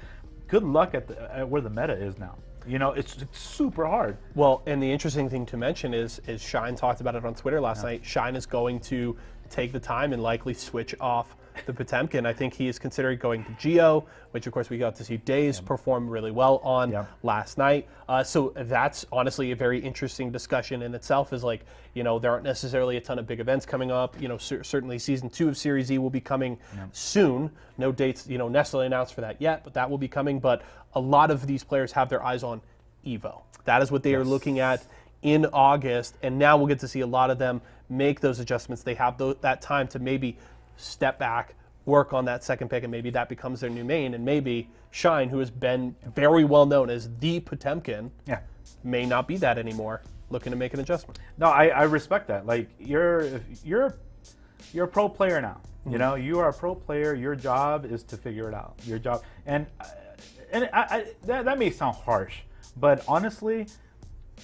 good luck at where the meta is now. You know, it's super hard. Well, and the interesting thing to mention is Shine talked about it on Twitter last night. Shine is going to take the time and likely switch off the Potemkin. I think he is considering going to Geo, which of course we got to see Days perform really well on last night. So that's honestly a very interesting discussion in itself. Is like, you know, there aren't necessarily a ton of big events coming up. You know, certainly season 2 of Series E will be coming soon. No dates, you know, necessarily announced for that yet, but that will be coming. But a lot of these players have their eyes on Evo. That is what they are looking at in August, and now we'll get to see a lot of them make those adjustments. They have that time to maybe step back, work on that 2nd pick, and maybe that becomes their new main. And maybe Shine, who has been very well known as the Potemkin, may not be that anymore, looking to make an adjustment. No, I respect that. Like, you're a pro player now. You know, you are a pro player. Your job is to figure it out. Your job, and that may sound harsh, but honestly,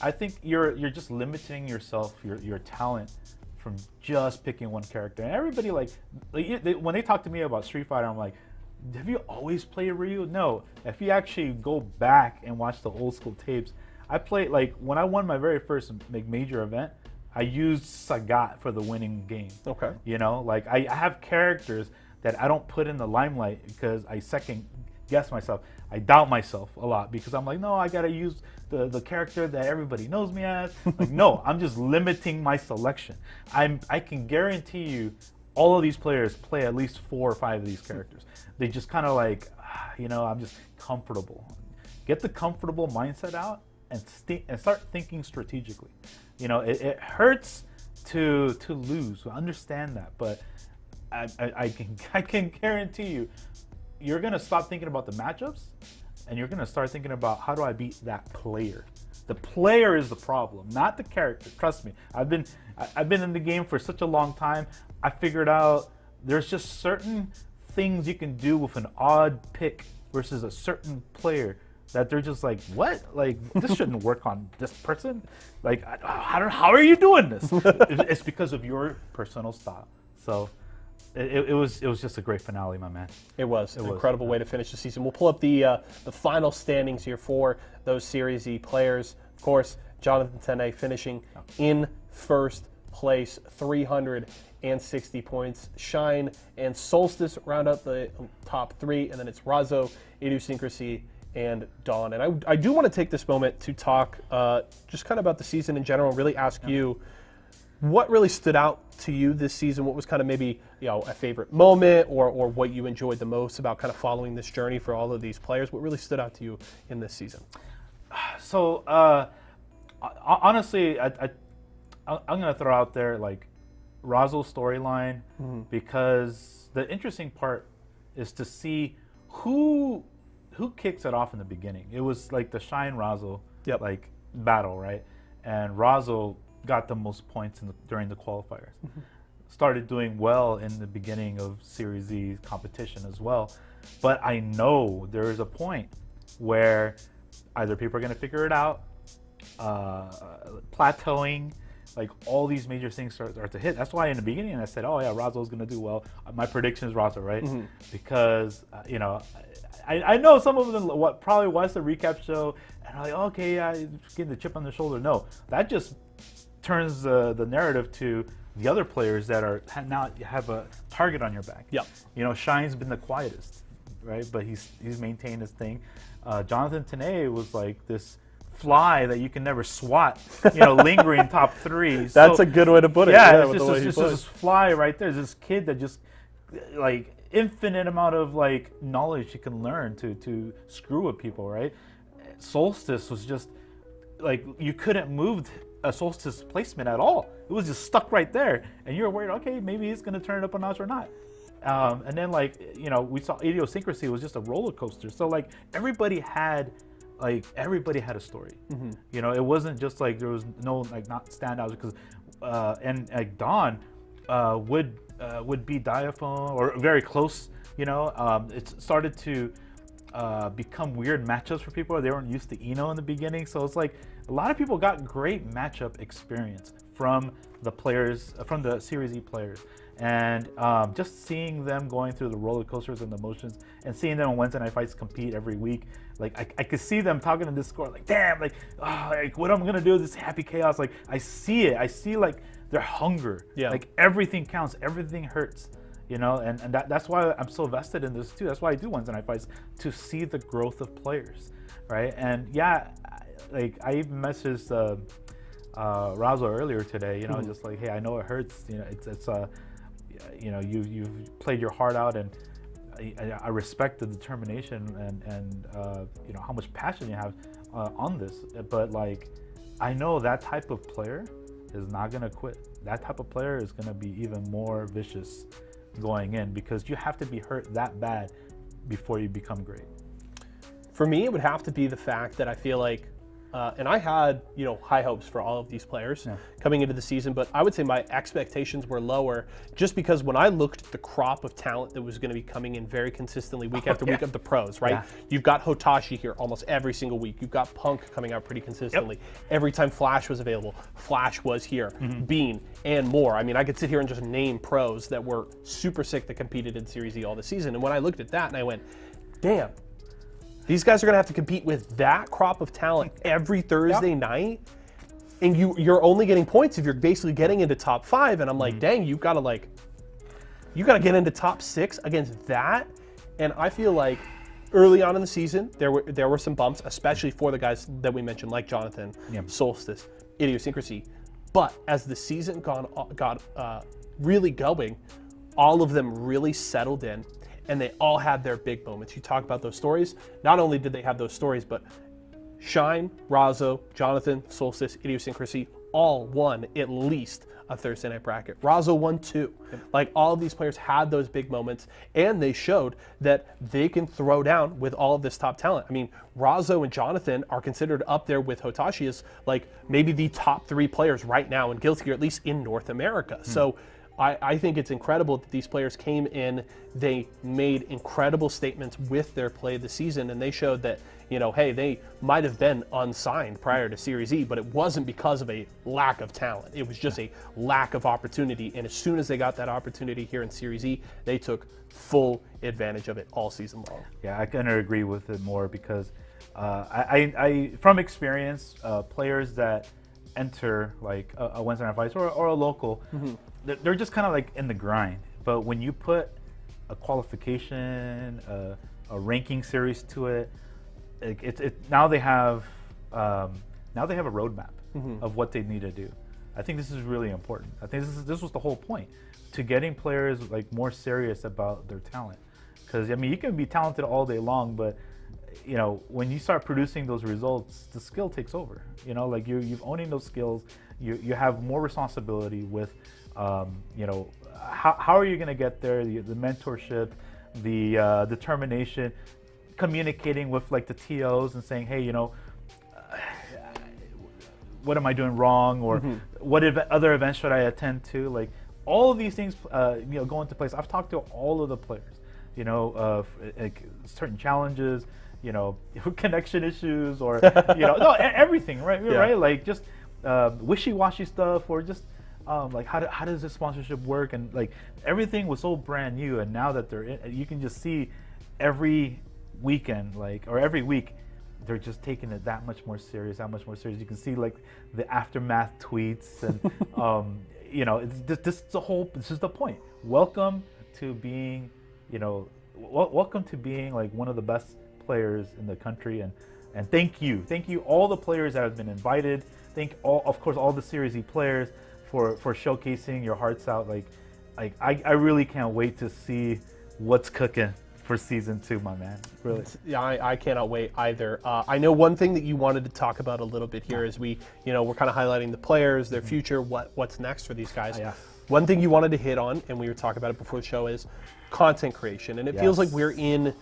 I think you're just limiting yourself, your talent, from just picking one character. And everybody when they talk to me about Street Fighter, I'm like, have you always played Ryu? No. If you actually go back and watch the old school tapes, I played, like, when I won my very first major event, I used Sagat for the winning game. Okay. You know, like I have characters that I don't put in the limelight because I second guess myself. I doubt myself a lot because I'm like, no, I gotta use the character that everybody knows me as. Like, no, I'm just limiting my selection. I can guarantee you all of these players play at least 4 or 5 of these characters. They just kind of like, you know, I'm just comfortable. Get the comfortable mindset out and start thinking strategically. You know, it hurts to lose. I understand that, but I can guarantee you, you're gonna stop thinking about the matchups, and you're gonna start thinking about, how do I beat that player? The player is the problem, not the character. Trust me. I've been in the game for such a long time. I figured out there's just certain things you can do with an odd pick versus a certain player that they're just like, what? Like, this shouldn't work on this person. Like, how are you doing this? It's because of your personal style. So it was just a great finale, my man. It was an incredible way to finish the season. We'll pull up the final standings here for those Series E players. Of course, Jonathan Tene finishing in first place, 360 points. Shine and Solstice round out the top 3, and then it's Razo, Idiosyncrasy, and Dawn. And I do want to take this moment to talk just kind of about the season in general, and really ask you, What really stood out to you this season? What was kind of maybe a favorite moment, or what you enjoyed the most about kind of following this journey for all of these players? What really stood out to you in this season? So honestly, I'm gonna throw out there like Razel's storyline, because the interesting part is to see who kicks it off in the beginning. It was like the Shine Razel like battle, right? And Razel got the most points during the qualifiers. Started doing well in the beginning of Series E competition as well. But I know there is a point where either people are going to figure it out, plateauing, like all these major things start to hit. That's why in the beginning I said, oh yeah, Razel's going to do well. My prediction is Razel, right? Because, I know some of them probably watched the recap show and are like, okay, yeah, getting the chip on the shoulder. No, that just turns the narrative to the other players that now have a target on your back. Shine's been the quietest, right? But he's maintained his thing. Jonathan Tene was like this fly that you can never swat, lingering top 3. That's a good way to put it. Yeah, it's just this fly right there. This kid that just like infinite amount of like knowledge you can learn to screw with people, right? Solstice was just like you couldn't move a Solstice placement at all. It was just stuck right there, and you were worried, okay, maybe he's going to turn it up a notch or not. And then we saw Idiosyncrasy was just a roller coaster. So like everybody had a story. It wasn't just like there was no not standouts because and like Dawn would be Diaphone or very close. It started to become weird matchups for people. They weren't used to Eno in the beginning, so it's like a lot of people got great matchup experience from the players, from the Series E players. And just seeing them going through the roller coasters and the emotions, and seeing them on Wednesday Night Fights compete every week, like I could see them talking in Discord, like, damn, like what I'm gonna do is this happy chaos. Like I see it. I see like their hunger. Like everything counts. Everything hurts. And that's why I'm so vested in this too. That's why I do Wednesday Night Fights, to see the growth of players, right? And yeah, like I even messaged Razel earlier today. Just like, hey, I know it hurts. You've played your heart out, and I respect the determination and how much passion you have on this. But like, I know that type of player is not gonna quit. That type of player is gonna be even more vicious going in, because you have to be hurt that bad before you become great. For me, it would have to be the fact that I feel like, and I had high hopes for all of these players coming into the season, but I would say my expectations were lower, just because when I looked at the crop of talent that was going to be coming in very consistently week after week of the pros, right? You've got Hotashi here almost every single week. You've got Punk coming out pretty consistently. Every time Flash was available, Flash was here. Bean and more. I mean, I could sit here and just name pros that were super sick that competed in Series E all the season. And when I looked at that, and I went, damn, these guys are going to have to compete with that crop of talent every Thursday night, and you're only getting points if you're basically getting into top 5. And I'm like, dang, you got to get into top 6 against that. And I feel like early on in the season there were some bumps, especially for the guys that we mentioned, like Jonathan, Solstice, Idiosyncrasy. But as the season got really going, all of them really settled in. And they all had their big moments. You talk about those stories. Not only did they have those stories, but Shine, Razo, Jonathan, Solstice, Idiosyncrasy all won at least a Thursday night bracket. Razo won 2. Like, all of these players had those big moments, and they showed that they can throw down with all of this top talent. I mean, Razo and Jonathan are considered up there with Hotashi as like maybe the top 3 players right now in Guilty Gear, at least in North America. So I think it's incredible that these players came in, they made incredible statements with their play this season, and they showed that, hey, they might have been unsigned prior to Series E, but it wasn't because of a lack of talent. It was just a lack of opportunity, and as soon as they got that opportunity here in Series E, they took full advantage of it all season long. Yeah, I couldn't agree with it more, because I from experience, players that enter like a Wednesday Night Fights or a local, they're just kind of like in the grind. But when you put a qualification, a ranking series to it, now they have a roadmap of what they need to do. I think this is really important. I think this was the whole point, to getting players like more serious about their talent. Because I mean, you can be talented all day long, but you know, when you start producing those results, the skill takes over. You know, like you've owning those skills, you have more responsibility with, you know, how are you going to get there? The mentorship, the determination, communicating with like the TOs and saying, hey, you know, what am I doing wrong, or what other events should I attend to? Like all of these things, you know, go into place. I've talked to all of the players, you know, like certain challenges, you know, connection issues, or you know, no, everything, right? Yeah. Right, like just wishy-washy stuff, or just like how does this sponsorship work, and like everything was so brand new, and now that they're in, you can just see every weekend, like, or every week, they're just taking it that much more serious, You can see like the aftermath tweets, and you know, this is the point. Welcome to being, you know, welcome to being like one of the best players in the country, and thank you all the players that have been invited. Thank of course all the Series E players for showcasing your hearts out. Like I really can't wait to see what's cooking for season 2, my man. Really. Yeah, I cannot wait either. I know one thing that you wanted to talk about a little bit here is we're kind of highlighting the players, their future, what's next for these guys. Yeah. One thing you wanted to hit on, and we were talking about it before the show, is content creation. And it feels like we're in,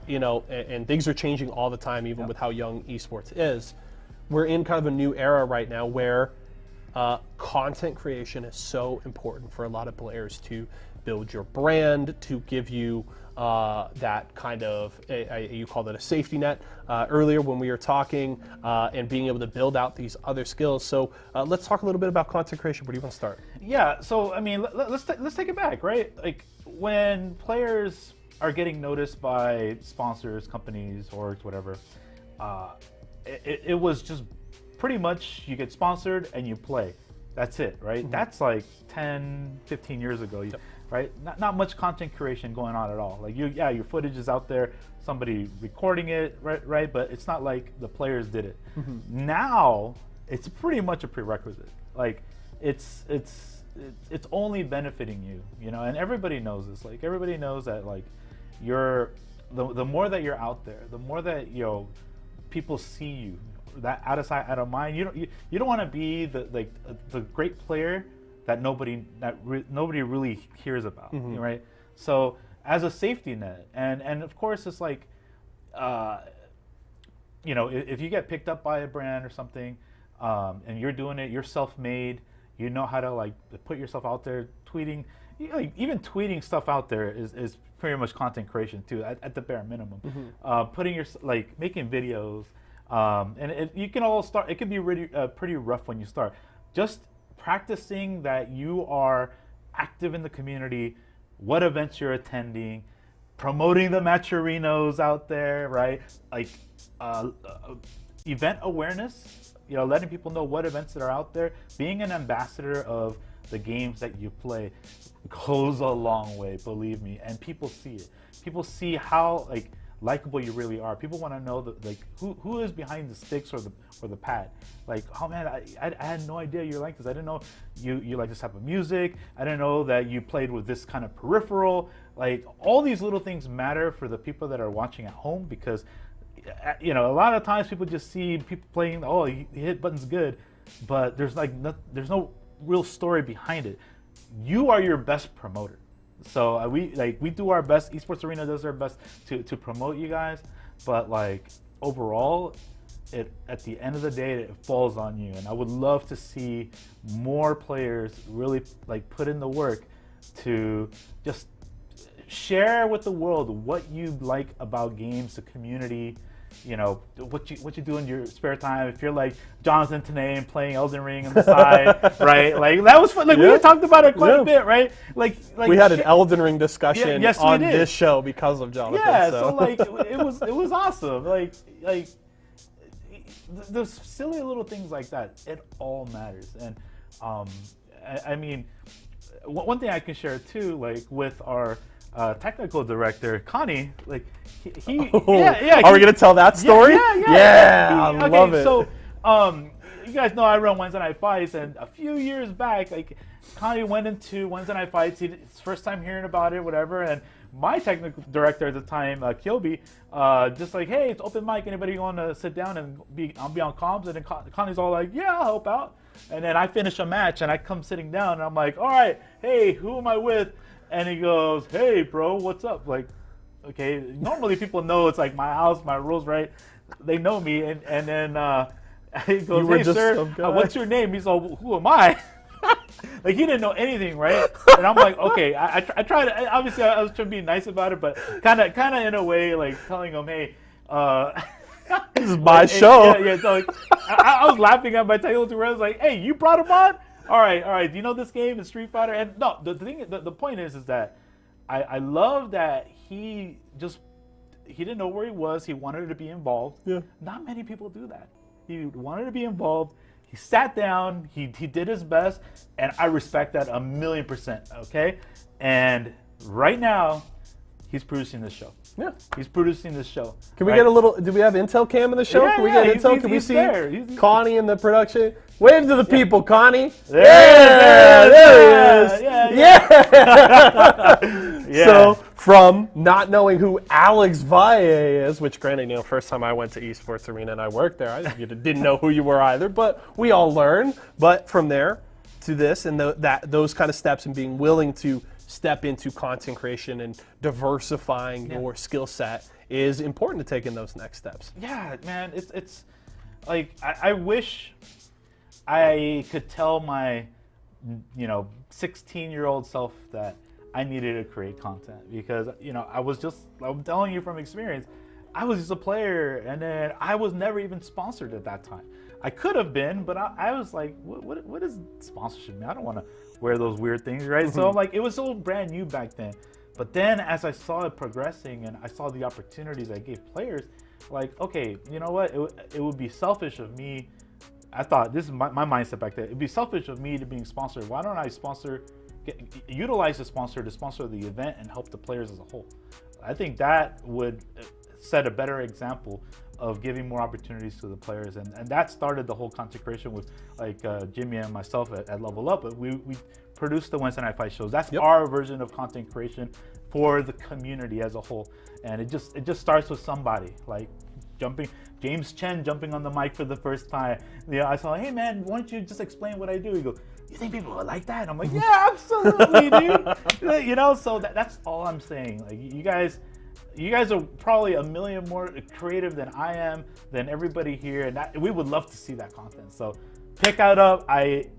you know, and things are changing all the time, even with how young esports is. We're in kind of a new era right now where content creation is so important for a lot of players to build your brand, to give you that kind of, you called it a safety net earlier when we were talking, and being able to build out these other skills. So let's talk a little bit about content creation. Where do you want to start? Yeah, so I mean, let's take it back, right? Like when players are getting noticed by sponsors, companies, orgs, whatever, it was just pretty much you get sponsored and you play. That's it, right? That's like 10, 15 years ago. Right? Not much content creation going on at all. Like your footage is out there, somebody recording it, right? But it's not like the players did it. Now it's pretty much a prerequisite. Like it's only benefiting you, you know, and everybody knows this. Like everybody knows that like the more that you're out there, the more that, you know, people see you, that out of sight, out of mind. You don't want to be the great player that nobody really hears about, right? So as a safety net, and of course it's like, you know, if you get picked up by a brand or something, and you're doing it, you're self-made, you know how to like put yourself out there, tweeting, like, even tweeting stuff out there is pretty much content creation too, at the bare minimum. Putting your, like, making videos, and you can all start. It can be really pretty rough when you start. Just practicing that you are active in the community, what events you're attending, promoting the matcherinos out there, right? Like event awareness, you know, letting people know what events that are out there. Being an ambassador of the games that you play goes a long way, believe me. And people see it. People see how like likable you really are. People want to know that, like, who is behind the sticks or the pad. Like, oh man, I had no idea you're like this. I didn't know you like this type of music. I didn't know that you played with this kind of peripheral. Like, all these little things matter for the people that are watching at home, because, you know, a lot of times people just see people playing, oh, he hit buttons good, but there's there's no real story behind it. You are your best promoter. So we do our best. Esports Arena does their best to promote you guys, but like overall, at the end of the day, it falls on you. And I would love to see more players really like put in the work to just share with the world what you like about games, the community. You know, what you do in your spare time. If you're like Jonathan today and playing Elden Ring on the side, right? Like that was fun. Like we talked about it quite a bit, right? Like we had an Elden Ring discussion on this show because of Jonathan. Yeah, so like it was awesome. Like those silly little things like that. It all matters. And I mean, one thing I can share too, like with our technical director Connie, like he Are we gonna tell that story? Yeah, I love it. So you guys know I run Wednesday Night Fights, and a few years back, like Connie went into Wednesday Night Fights. It's first time hearing about it, whatever. And my technical director at the time, Kilby, just like, hey, it's open mic. Anybody want to sit down and I'll be on comms? And then Connie's all like, yeah, I'll help out. And then I finish a match, and I come sitting down, and I'm like, all right, hey, who am I with? And he goes, hey, bro, what's up? Like, okay, normally people know it's like my house, my rules, right? They know me, and then he goes, hey, sir, what's your name? He's all, who am I? Like, he didn't know anything, right? And I'm like, okay, I tried to, obviously I was trying to be nice about it, but kind of in a way, like telling him, hey, this is my show. Yeah, so like, I was laughing at my technical director. I was like, hey, you brought him on? All right. Do you know this game is Street Fighter? And no, the point is that I love that he didn't know where he was. He wanted to be involved. Yeah. Not many people do that. He wanted to be involved. He sat down. He did his best, and I respect that 1,000,000%. Okay, and right now, he's producing this show. Yeah, he's producing this show. Can we get a little? Do we have Intel cam in the show? Yeah, Can we get Intel? Can we he's see there. Connie in the production? Wave to the people, Connie. There it is. Yeah. So from not knowing who Alex Valle is, which granted, first time I went to Esports Arena and I worked there, I didn't know who you were either, but we all learn. But from there to this and those kind of steps and being willing to step into content creation and diversifying your skill set is important to take in those next steps. Yeah, man, it's like I wish I could tell my 16-year-old self that I needed to create content because I'm telling you from experience, I was just a player and then I was never even sponsored at that time. I could have been, but I was like, what is sponsorship mean? I don't want to wear those weird things, right? So like it was so brand new back then. But then as I saw it progressing and I saw the opportunities I gave players, like, okay, you know what? It would be selfish of me. I thought, this is my mindset back then. It'd be selfish of me to being sponsored. Why don't I utilize the sponsor to sponsor the event and help the players as a whole? I think that would set a better example of giving more opportunities to the players, and that started the whole content creation with like Jimmy and myself at Level Up. But we produced the Wednesday Night Fight shows. That's our version of content creation for the community as a whole, and it just starts with somebody like James Chen jumping on the mic for the first time. I saw, hey man, why don't you just explain what I do? He goes, you think people would like that? And I'm like, yeah, absolutely, dude. So that's all I'm saying. Like you guys are probably 1 million more creative than I am, than everybody here, and we would love to see that content. So pick that up. I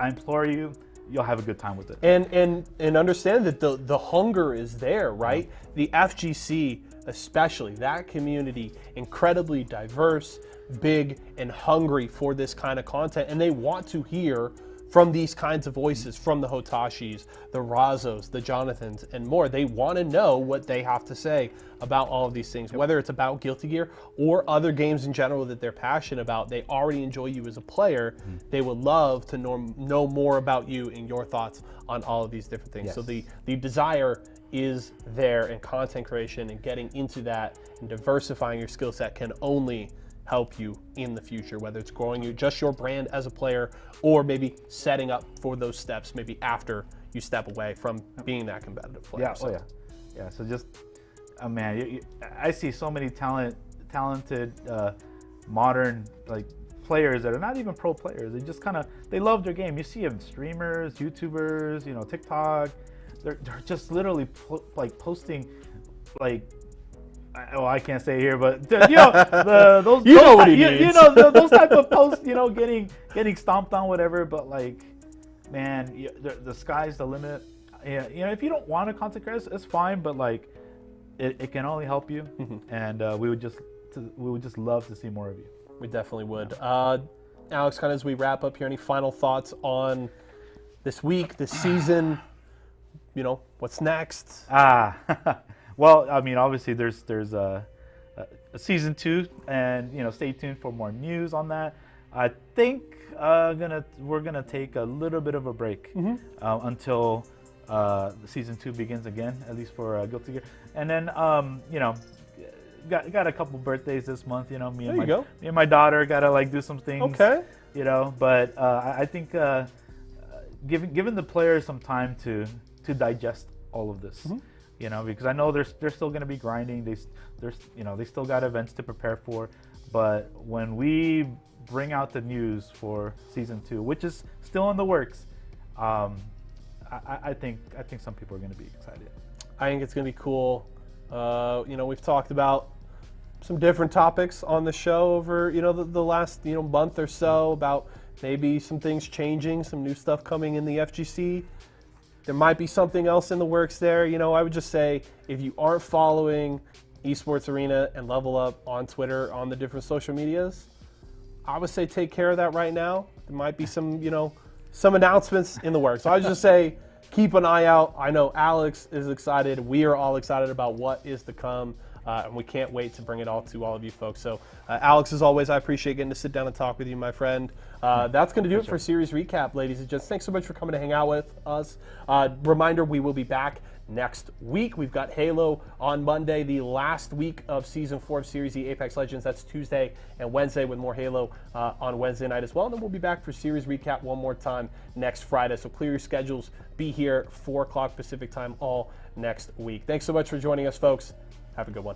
implore you. You'll have a good time with it. And understand that the hunger is there, right? The FGC, especially, that community, incredibly diverse, big, and hungry for this kind of content, and they want to hear from these kinds of voices, from the Hotashis, the Razos, the Jonathans, and more. They want to know what they have to say about all of these things, whether it's about Guilty Gear or other games in general that they're passionate about. They already enjoy you as a player. They would love to know more about you and your thoughts on all of these different things. Yes. So the desire is there, and content creation and getting into that and diversifying your skill set can only help you in the future, whether it's growing your brand as a player or maybe setting up for those steps maybe after you step away from being that competitive player. Yeah, yeah. So just, man, I see so many talented modern like players that are not even pro players. They just they love their game. You see them, streamers, YouTubers, TikTok. They're just literally posting like. Oh, I can't say here, but those type of posts, getting stomped on, whatever. But like, man, the sky's the limit. Yeah, if you don't want to content create, it's fine. But like, it can only help you, and we would just love to see more of you. We definitely would. Alex, kind of as we wrap up here, any final thoughts on this week, this season? What's next? Well, I mean, obviously there's a season 2, and stay tuned for more news on that. I think we're gonna take a little bit of a break until the season 2 begins again, at least for Guilty Gear, and then got a couple birthdays this month. You know, me There you go. and my daughter gotta like do some things. Okay. You know, but I think giving the players some time to digest all of this. You know, because I know they're still going to be grinding. They still got events to prepare for. But when we bring out the news for season 2, which is still in the works, I think some people are going to be excited. I think it's going to be cool. You know, we've talked about some different topics on the show over, you know, the last, you know, month or so about maybe some things changing, some new stuff coming in the FGC. There might be something else in the works there. You know, I would just say if you aren't following Esports Arena and Level Up on Twitter, on the different social medias, I would say take care of that right now. There might be some, you know, some announcements in the works. So I would just say keep an eye out. I know Alex is excited. We are all excited about what is to come. And we can't wait to bring it all to all of you folks. So, Alex, as always, I appreciate getting to sit down and talk with you, my friend. That's going to do it for Series Recap, ladies and gents. Thanks so much for coming to hang out with us. Reminder, we will be back next week. We've got Halo on Monday, the last week of Season 4 of Series E Apex Legends. That's Tuesday and Wednesday with more Halo on Wednesday night as well. And then we'll be back for Series Recap one more time next Friday. So clear your schedules. Be here 4 o'clock Pacific time all next week. Thanks so much for joining us, folks. Have a good one.